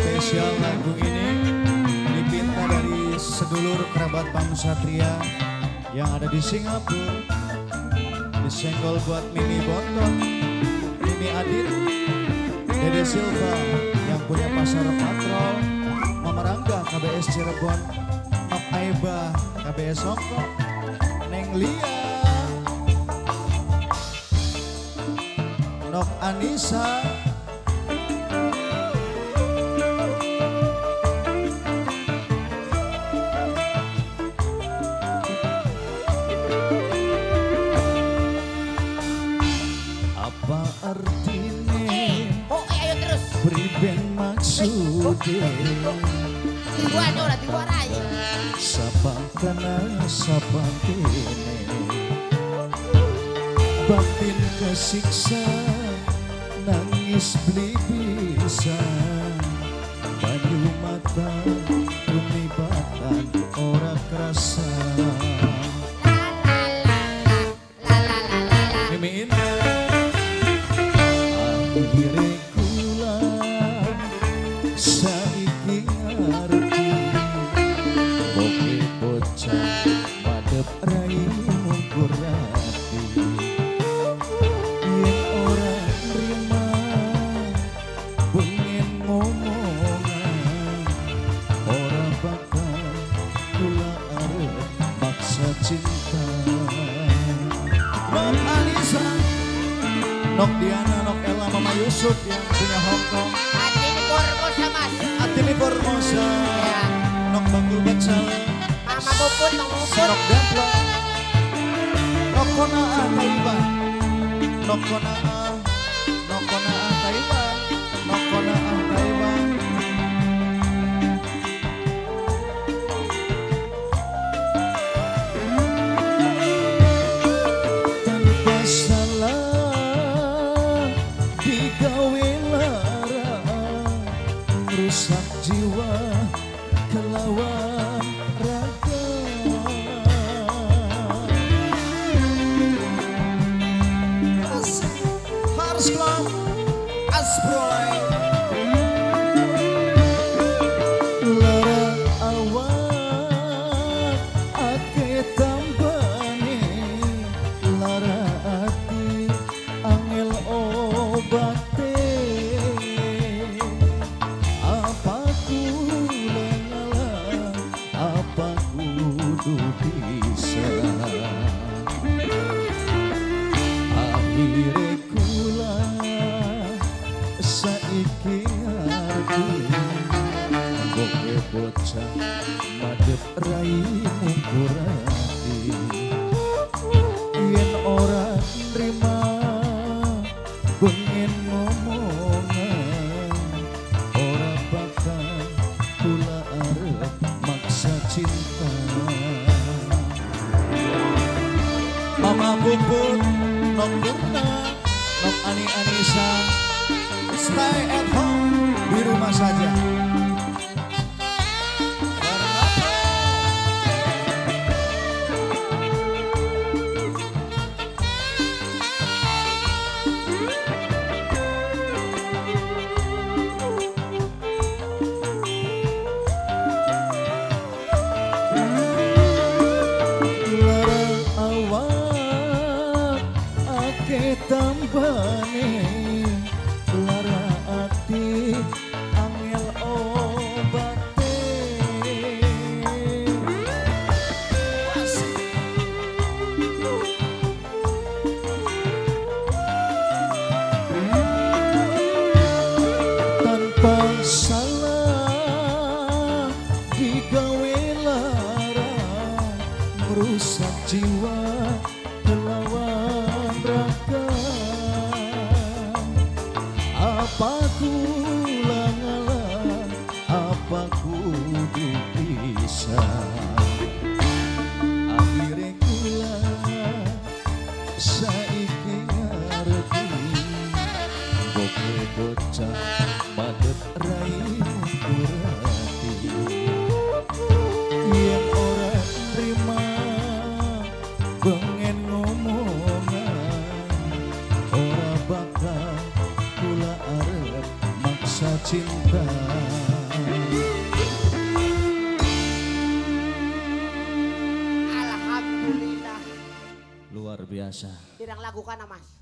Spesial lagu ini dipinta dari sedulur kerabat Bang Satria yang ada di Singapura. Disenggol buat Mimi Bontot, Mimi Adit, Dede Silva yang punya pasar patrol, Mama Rangga KBS Cirebon, Mak Aiba KBS Hongkong, Neng Lia, Nok Anissa, apa artinya? Oh, ayo terus. Priben maksudnya? Tibuan ora, tibuan aja. Sabang kana sabang kene, batin kesiksa, nangis beli bisa, banyu mata, kunibatan ora kerasa. Mimin. Akhire kula saiki ngerti boke bocah madep rai mungkur hati yen ora nrima pengen ngomongan ora bakal kula arep maksa cinta. Nok Anissa, Nok Diana, Nok Ella, Mama Yusuf yang punya Hongkong. Hati ini Formosa, Mas. Atini Formosa, Ya. Nok Bangkul Bacal, Mama Puput, Mang Puput. Nok Dapla, Nok Konaa Taiwan, Nok Konaa, Nok Konaa Taiwan, Nok Konaa Taiwan. Tanpa salah digawe lara, merusak jiwa kelawan raga. Harus Club Asproy lara awak ake tambane, lara ati angel obate. Apa kula ngalah, apa kudu bisa. Akhire kula saiki ngerti boke bocah madep rai mungkur hati yen ora nrima pengen ngomongan ora bakal kula arep maksa cinta. Mama Puput, Nok Purna, Nok Ani Anissa, stay at home, di rumah saja. Bareng apa? Lara awak ake tambane, lara ati angel obate. Tanpa salah digawe lara, merusak jiwa kelawan raga. Apa kula ngalah, apa kudu bisa. Akhire kula saiki ngerti boke bocah madep rai mungkur hati yen ora nrima pengen ngomongan ora bakal kula arep maksa cinta. biasa. Dirang lagu ka na mas.